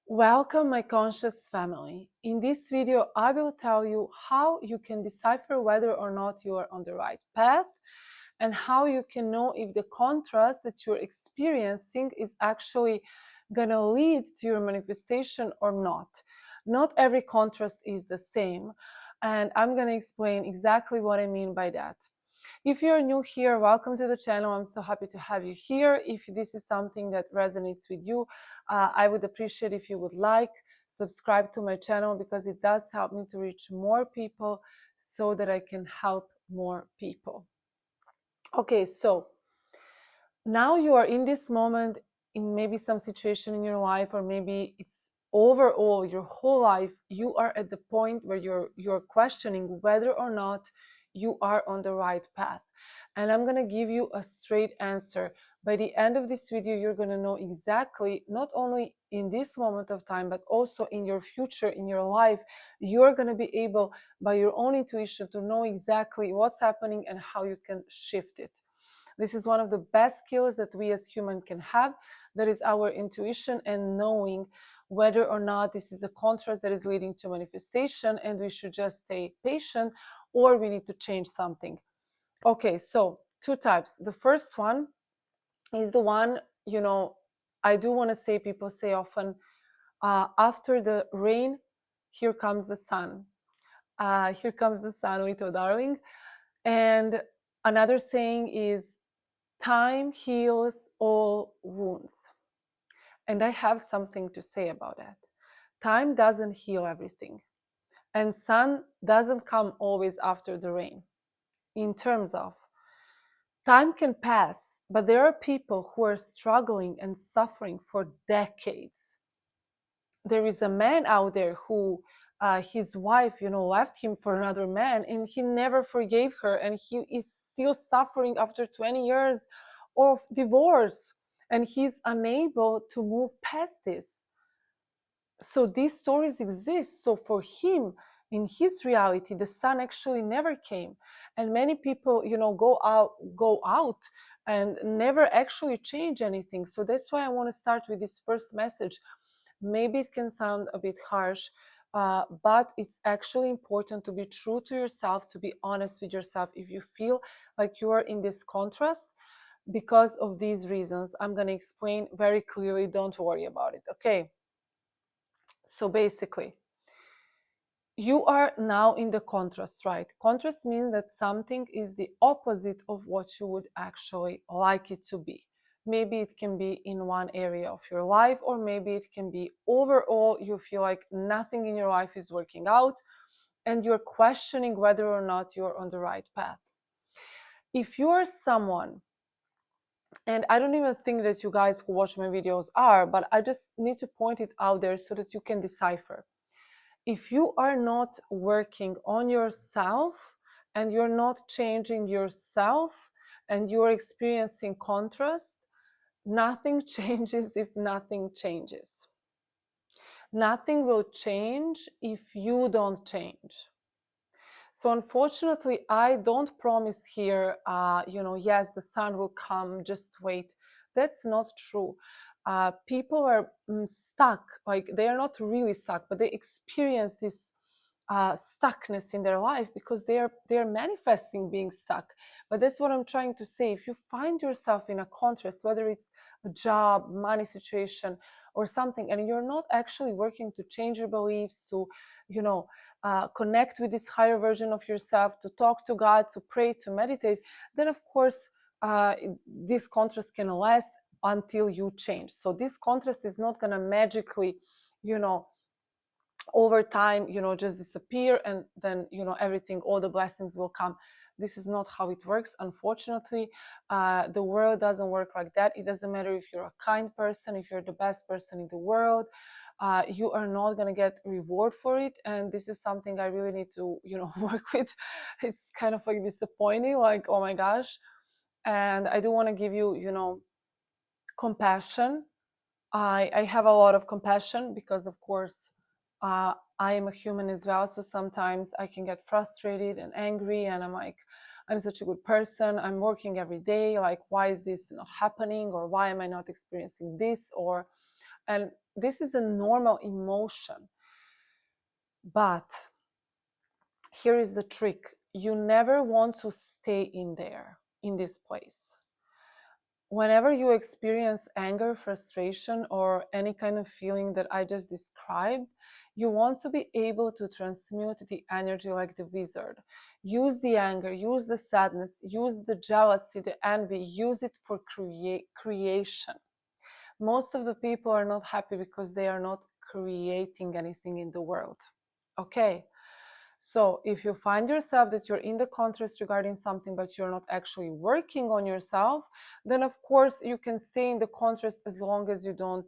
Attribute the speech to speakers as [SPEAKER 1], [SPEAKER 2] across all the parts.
[SPEAKER 1] Welcome, my conscious family. In this video, I will tell you how you can decipher whether or not you are on the right path and how you can know if the contrast that you're experiencing is actually going to lead to your manifestation or not. Not every contrast is the same, and I'm going to explain exactly what I mean by that. If you're new here, welcome to the channel. I'm so happy to have you here. If this is something that resonates with you, I would appreciate if you would subscribe to my channel, because it does help me to reach more people so that I can help more people. Okay, so now you are in this moment in maybe some situation in your life, or maybe it's overall your whole life. You are at the point where you're questioning whether or not you are on the right path. And I'm going to give you a straight answer. By the end of this video, you're going to know exactly, not only in this moment of time, but also in your future, in your life, you're going to be able by your own intuition to know exactly what's happening and how you can shift it. This is one of the best skills that we as humans can have. That is our intuition and knowing whether or not this is a contrast that is leading to manifestation and we should just stay patient, or we need to change something. Okay, so two types. The first one is the one, I do want to say, people say often, after the rain, here comes the sun. Here comes the sun, little darling. And another saying is, time heals all wounds. And I have something to say about that. Time doesn't heal everything. And sun doesn't come always after the rain. In terms of time can pass, but there are people who are struggling and suffering for decades. There is a man out there who his wife, left him for another man, and he never forgave her, and he is still suffering after 20 years of divorce, and he's unable to move past this. So these stories exist. So for him, in his reality, the sun actually never came, and many people, go out and never actually change anything. So that's why I want to start with this first message. Maybe it can sound a bit harsh, but it's actually important to be true to yourself, to be honest with yourself. If you feel like you are in this contrast because of these reasons, I'm going to explain very clearly. Don't worry about it. Okay. So basically, you are now in the contrast, right? Contrast means that something is the opposite of what you would actually like it to be. Maybe it can be in one area of your life, or maybe it can be overall you feel like nothing in your life is working out and you're questioning whether or not you're on the right path. If you're someone, and I don't even think that you guys who watch my videos are, but I just need to point it out there so that you can decipher. If you are not working on yourself and you're not changing yourself and you're experiencing contrast, nothing changes if nothing changes. Nothing will change if you don't change. So unfortunately, I don't promise here, yes, the sun will come, just wait. That's not true. People are stuck, like they are not really stuck, but they experience this stuckness in their life because they're manifesting being stuck. But that's what I'm trying to say. If you find yourself in a contrast, whether it's a job, money situation, or something, and you're not actually working to change your beliefs, to connect with this higher version of yourself, to talk to God, to pray, to meditate, then of course this contrast can last until you change. So this contrast is not going to magically, over time, just disappear, and then, everything, all the blessings will come. This is not how it works, unfortunately. The world doesn't work like that. It doesn't matter if you're a kind person, if you're the best person in the world, you are not going to get reward for it. And this is something I really need to, work with. It's kind of like disappointing, like, oh my gosh. And I do want to give you, compassion. I have a lot of compassion because, of course, I am a human as well. So sometimes I can get frustrated and angry, and I'm like, I'm such a good person. I'm working every day. Like, why is this not happening? Or why am I not experiencing this? And this is a normal emotion. But here is the trick. You never want to stay in there, in this place. Whenever you experience anger, frustration, or any kind of feeling that I just described, you want to be able to transmute the energy like the wizard. Use the anger, use the sadness, use the jealousy, the envy, use it for creation. Most of the people are not happy because they are not creating anything in the world. Okay? So if you find yourself that you're in the contrast regarding something, but you're not actually working on yourself, then of course you can stay in the contrast as long as you don't,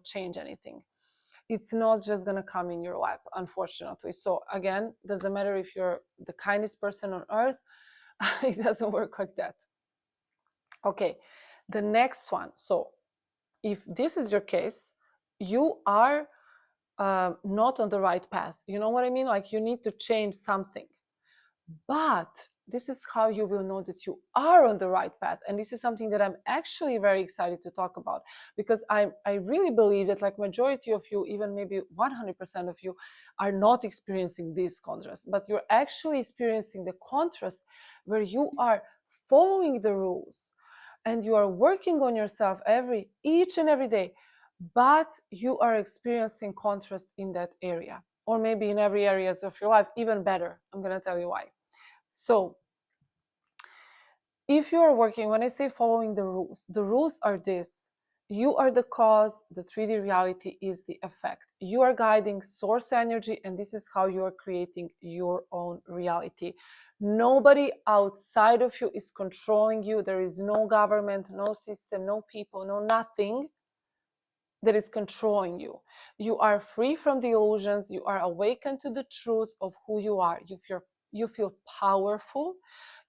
[SPEAKER 1] change anything. It's not just going to come in your lap, unfortunately. So again, doesn't matter if you're the kindest person on earth, it doesn't work like that. Okay, the next one. So if this is your case, you are not on the right path. You know what I mean? Like you need to change something. But this is how you will know that you are on the right path. And this is something that I'm actually very excited to talk about, because I really believe that like majority of you, even maybe 100% of you, are not experiencing this contrast, but you're actually experiencing the contrast where you are following the rules and you are working on yourself each and every day, but you are experiencing contrast in that area, or maybe in every areas of your life. Even better, I'm going to tell you why. So if you are working, when I say following the rules are this: you are the cause, the 3D reality is the effect. You are guiding source energy, and this is how you are creating your own reality. Nobody outside of you is controlling you. There is no government, no system, no people, no nothing that is controlling you. You are free from the illusions. You are awakened to the truth of who you are. You feel powerful.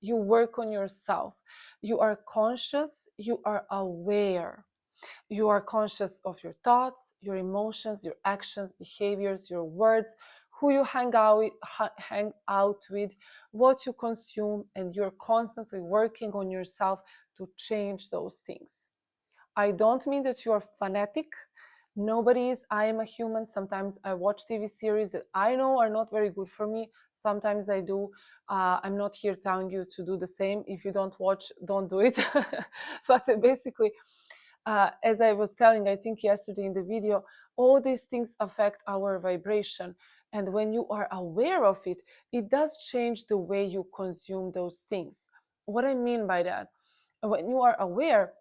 [SPEAKER 1] You work on yourself. You are conscious. You are aware. You are conscious of your thoughts, your emotions, your actions, behaviors, your words, who you hang out with, what you consume, and you're constantly working on yourself to change those things. I don't mean that you are fanatic. Nobody is. I am a human. Sometimes I watch TV series that I know are not very good for me. Sometimes I do. I'm not here telling you to do the same. If you don't watch, don't do it. But basically, as I was telling, I think yesterday in the video, all these things affect our vibration. And when you are aware of it, it does change the way you consume those things. What I mean by that, when you are aware,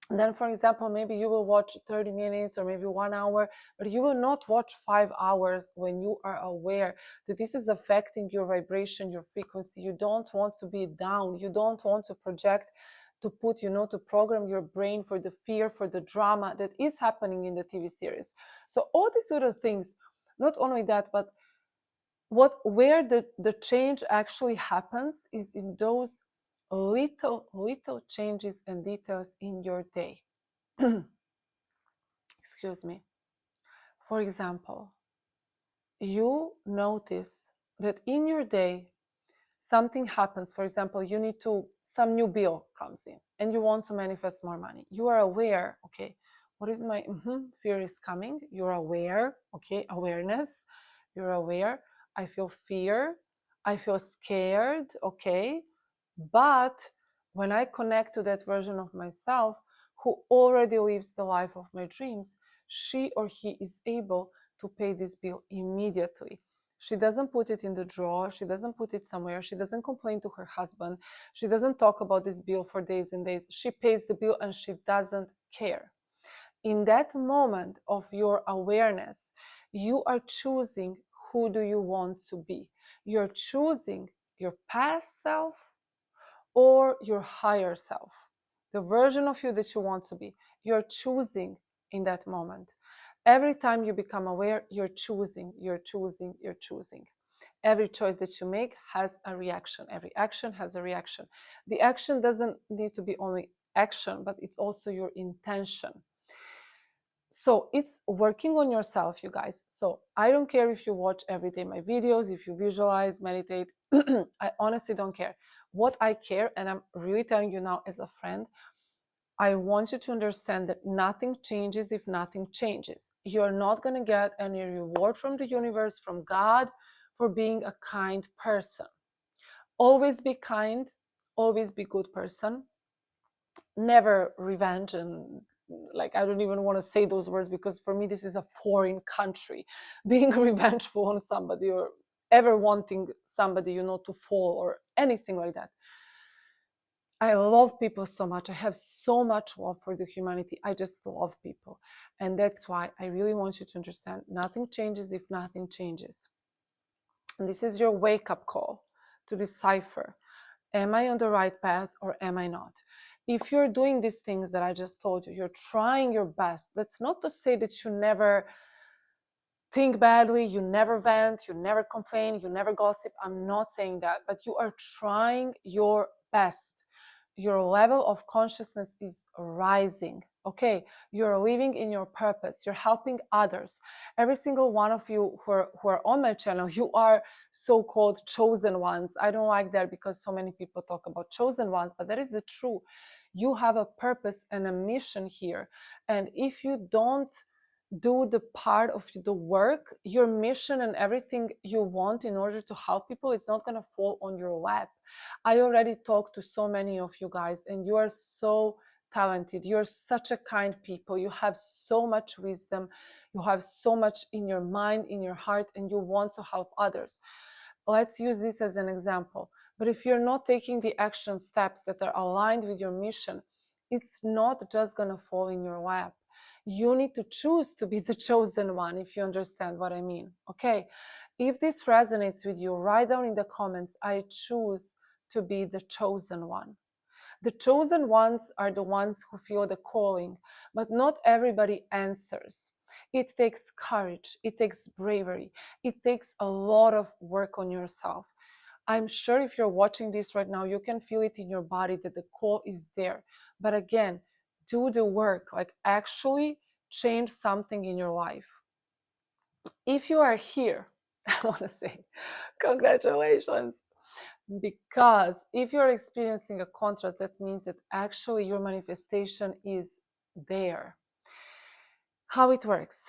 [SPEAKER 1] then for example, maybe you will watch 30 minutes or maybe 1 hour, but you will not watch 5 hours when you are aware that this is affecting your vibration, your frequency. You don't want to be down. You don't want to project, to put, to program your brain for the fear, for the drama that is happening in the TV series. So all these little things, not only that, but where the change actually happens is in those little changes and details in your day. Excuse me. For example, you notice that in your day something happens. For example, some new bill comes in and you want to manifest more money. You are aware, okay, what is my fear is coming. You're aware, okay, awareness. You're aware. I feel fear. I feel scared, okay. But when I connect to that version of myself who already lives the life of my dreams, she or he is able to pay this bill immediately. She doesn't put it in the drawer. She doesn't put it somewhere. She doesn't complain to her husband. She doesn't talk about this bill for days and days. She pays the bill and she doesn't care. In that moment of your awareness, you are choosing who do you want to be. You're choosing your past self or your higher self, the version of you that you want to be. You're choosing in that moment. Every time you become aware, you're choosing, you're choosing, you're choosing. Every choice that you make has a reaction. Every action has a reaction. The action doesn't need to be only action, but it's also your intention. So it's working on yourself, you guys. So I don't care if you watch every day my videos, if you visualize, meditate. I honestly don't care. What I care, and I'm really telling you now as a friend, I want you to understand that nothing changes if nothing changes. You're not going to get any reward from the universe, from God, for being a kind person. Always be kind, always be good person. Never revenge, and like I don't even want to say those words because for me this is a foreign country. Being revengeful on somebody or ever wanting somebody, to fall or anything like that. I love people so much. I have so much love for the humanity. I just love people. And that's why I really want you to understand nothing changes if nothing changes. And this is your wake up call to decipher, am I on the right path or am I not? If you're doing these things that I just told you, you're trying your best. That's not to say that you never think badly, you never vent, you never complain, you never gossip. I'm not saying that, but you are trying your best. Your level of consciousness is rising. Okay, you're living in your purpose, you're helping others. Every single one of you who are on my channel, you are so-called chosen ones. I don't like that because so many people talk about chosen ones, but that is the truth. You have a purpose and a mission here, and if you don't do the part of the work, your mission and everything you want in order to help people is not going to fall on your lap. I already talked to so many of you guys, and you are so talented. You're such a kind people. You have so much wisdom. You have so much in your mind, in your heart, and you want to help others. Let's use this as an example. But if you're not taking the action steps that are aligned with your mission, it's not just going to fall in your lap. You need to choose to be the chosen one, if you understand what I mean. Okay, if this resonates with you, write down in the comments, I choose to be the chosen one. The chosen ones are the ones who feel the calling, but not everybody answers. It takes courage, it takes bravery, it takes a lot of work on yourself. I'm sure if you're watching this right now, you can feel it in your body that the call is there. But again, do the work, like actually change something in your life. If you are here, I want to say congratulations. Because if you're experiencing a contrast, that means that actually your manifestation is there. How it works.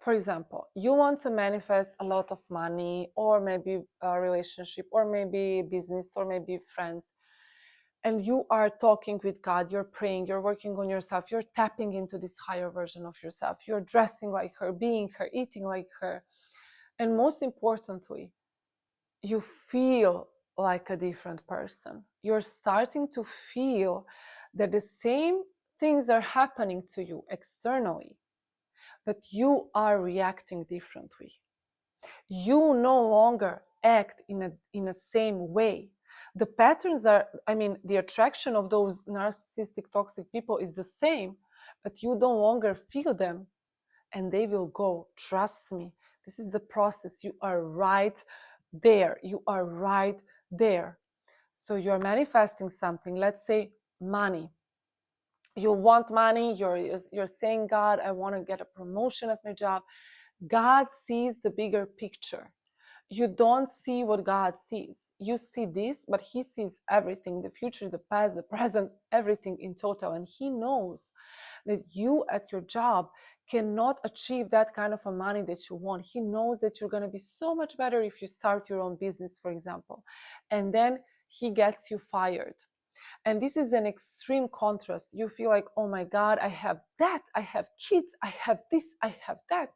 [SPEAKER 1] For example, you want to manifest a lot of money, or maybe a relationship, or maybe business, or maybe friends. And you are talking with God, you're praying, you're working on yourself, you're tapping into this higher version of yourself. You're dressing like her, being her, eating like her. And most importantly, you feel like a different person. You're starting to feel that the same things are happening to you externally, but you are reacting differently. You no longer act in a same way. The patterns are, the attraction of those narcissistic, toxic people is the same, but you no longer feel them, and they will go. Trust me. This is the process. You are right there. You are right there. So you're manifesting something. Let's say money. You want money. You're saying, God, I want to get a promotion at my job. God sees the bigger picture. You don't see what God sees. You see this, but He sees everything, the future, the past, the present, everything in total. And He knows that you at your job cannot achieve that kind of a money that you want. He knows that you're going to be so much better if you start your own business, for example. And then He gets you fired. And this is an extreme contrast. You feel like, oh my God, I have that, I have kids, I have this, I have that.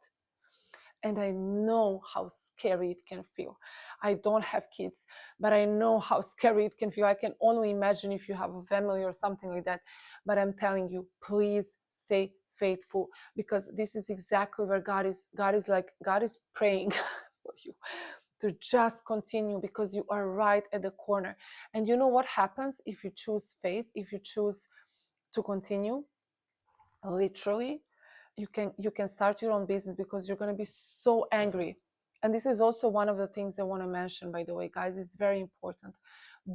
[SPEAKER 1] And I know how scary it can feel. I don't have kids, but I know how scary it can feel. I can only imagine if you have a family or something like that. But I'm telling you, please stay faithful, because this is exactly where God is praying for you to just continue, because you are right at the corner. And you know what happens if you choose faith, if you choose to continue? Literally, you can start your own business, because you're going to be so angry. And this is also one of the things I want to mention, by the way, guys. It's very important.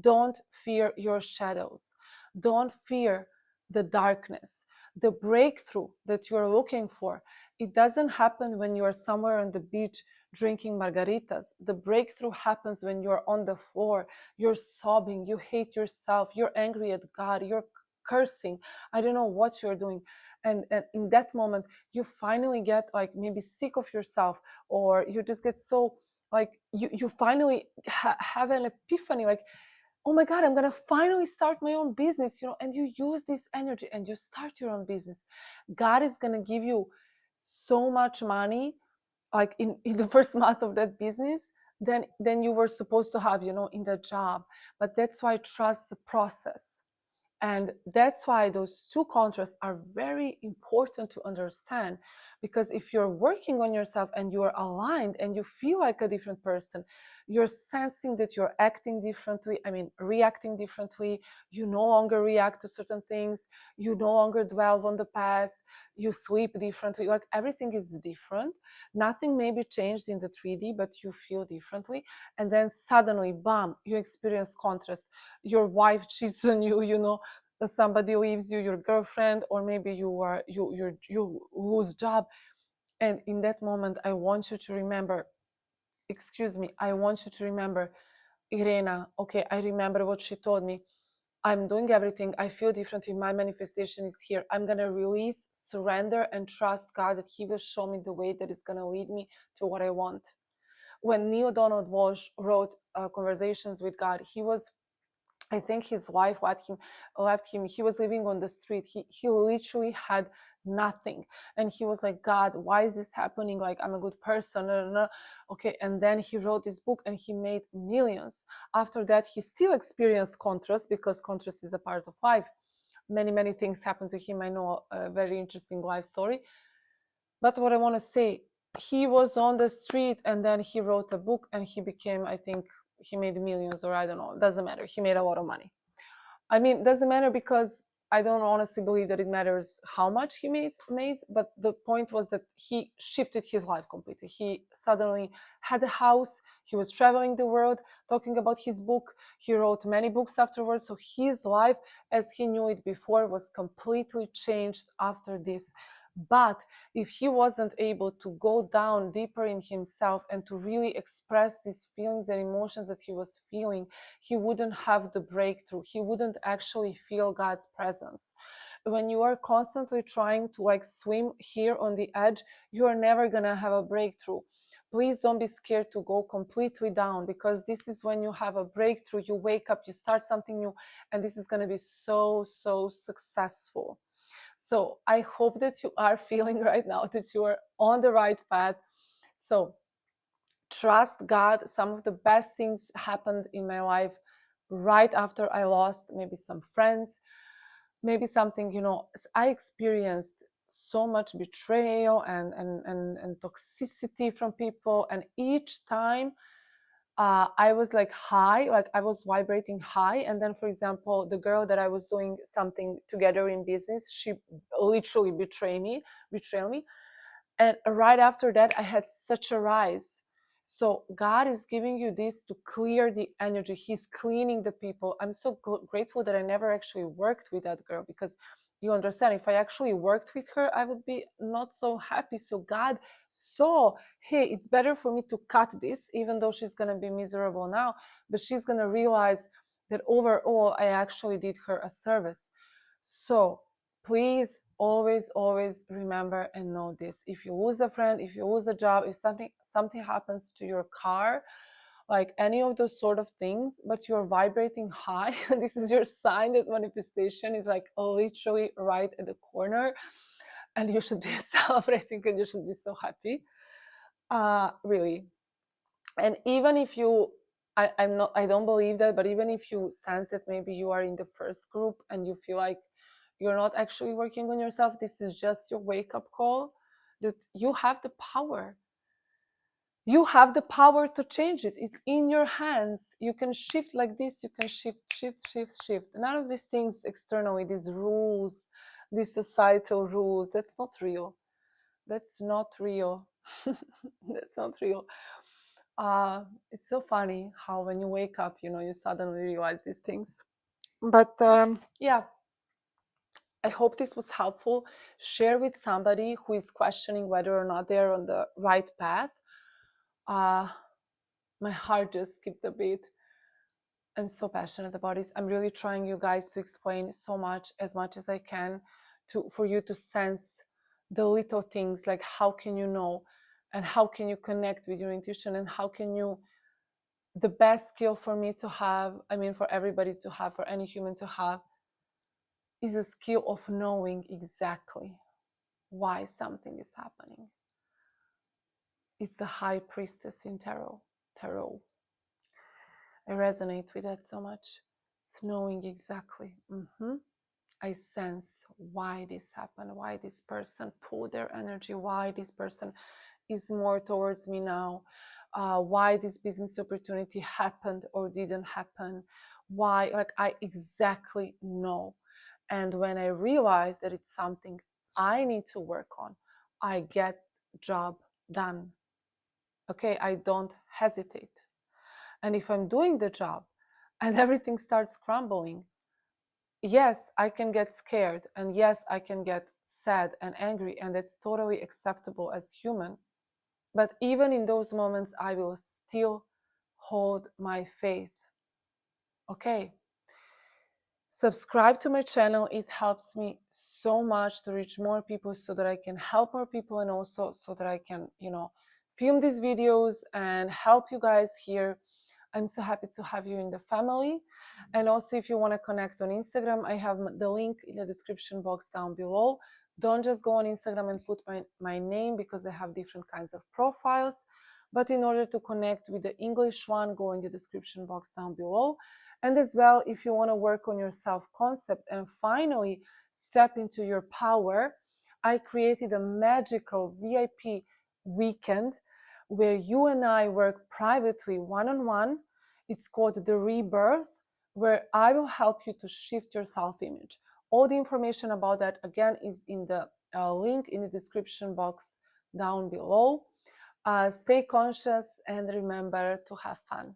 [SPEAKER 1] Don't fear your shadows. Don't fear the darkness. The breakthrough that you're looking for, it doesn't happen when you're somewhere on the beach drinking margaritas. The breakthrough happens when you're on the floor, you're sobbing, you hate yourself, you're angry at God, you're cursing, I don't know what you're doing. And in that moment, you finally get like maybe sick of yourself, or you just get so like you finally have an epiphany, like, oh my God, I'm gonna finally start my own business, and you use this energy and you start your own business. God is gonna give you so much money, like in the first month of that business, than you were supposed to have, in that job. But that's why trust the process. And that's why those two contrasts are very important to understand, because if you're working on yourself and you're aligned and you feel like a different person, you're sensing that you're acting differently, reacting differently. You no longer react to certain things. You no longer dwell on the past. You sleep differently. Like, everything is different. Nothing may be changed in the 3D, but you feel differently. And then suddenly, bam, you experience contrast. Your wife cheats on you, somebody leaves you, your girlfriend, or maybe you lose job. And in that moment, I want you to remember, Irena, okay, I remember what she told me. I'm doing everything. I feel differently. My manifestation is here. I'm going to release, surrender, and trust God that He will show me the way that is going to lead me to what I want. When Neil Donald Walsh wrote Conversations with God, I think his wife left him. He was living on the street. He literally had nothing. And he was like, God, why is this happening? Like, I'm a good person. Okay. And then he wrote this book and he made millions. After that, he still experienced contrast, because contrast is a part of life. Many, many things happened to him. I know a very interesting life story. But what I want to say, he was on the street and then he wrote a book and he became, I think, he made millions, or I don't know, doesn't matter. He made a lot of money. Doesn't matter, because I don't honestly believe that it matters how much he made, but the point was that he shifted his life completely. He suddenly had a house. He was traveling the world talking about his book. He wrote many books afterwards. So his life, as he knew it before, was completely changed after this. But if he wasn't able to go down deeper in himself and to really express these feelings and emotions that he was feeling, he wouldn't have the breakthrough. He wouldn't actually feel God's presence. When you are constantly trying to swim here on the edge, you are never going to have a breakthrough. Please don't be scared to go completely down, because this is when you have a breakthrough. You wake up, you start something new, and this is going to be so, so successful. So I hope that you are feeling right now that you are on the right path. So trust God. Some of the best things happened in my life right after I lost maybe some friends, maybe something, I experienced so much betrayal and toxicity from people. And each time I was like high, like I was vibrating high. And then, for example, the girl that I was doing something together in business, she literally betrayed me. And right after that, I had such a rise. So God is giving you this to clear the energy. He's cleaning the people. I'm so grateful that I never actually worked with that girl, because you understand, if I actually worked with her, I would be not so happy. So God saw, hey, it's better for me to cut this, even though she's going to be miserable now, but she's going to realize that overall, I actually did her a service. So please always, always remember and know this. If you lose a friend, if you lose a job, if something happens to your car, like any of those sort of things, but you're vibrating high, this is your sign that manifestation is like literally right at the corner, and you should be celebrating and you should be so happy. Really. And even if you I don't believe that, but even if you sense that maybe you are in the first group and you feel like you're not actually working on yourself, this is just your wake-up call, that you have the power. You have the power to change it. It's in your hands. You can shift like this. You can shift. None of these things externally, these rules, these societal rules, that's not real. That's not real. That's not real. It's so funny how when you wake up, you suddenly realize these things. But yeah, I hope this was helpful. Share with somebody who is questioning whether or not they're on the right path. My heart just skipped a beat. I'm so passionate about this. I'm really trying you guys to explain so much as I can for you to sense the little things, like how can you know and how can you connect with your intuition, and how can you, the best skill for me to have, I mean for everybody to have, for any human to have, is a skill of knowing exactly why something is happening. It's the high priestess in tarot. I resonate with that so much. It's knowing exactly. I sense why this happened, why this person pulled their energy, why this person is more towards me now, why this business opportunity happened or didn't happen, why, like I exactly know. And when I realize that it's something I need to work on, I get job done. Okay, I don't hesitate. And if I'm doing the job and everything starts crumbling, yes, I can get scared, and yes, I can get sad and angry, and that's totally acceptable as human. But even in those moments, I will still hold my faith. Okay. Subscribe to my channel. It helps me so much to reach more people so that I can help more people, and also so that I can, film these videos and help you guys here. I'm so happy to have you in the family. And also, if you want to connect on Instagram, I have the link in the description box down below. Don't just go on Instagram and put my name, because I have different kinds of profiles. But in order to connect with the English one, go in the description box down below. And as well, if you want to work on your self-concept and finally step into your power, I created a magical VIP weekend where you and I work privately, one-on-one. It's called The Rebirth, where I will help you to shift your self-image. All the information about that, again, is in the link in the description box down below. Stay conscious and remember to have fun.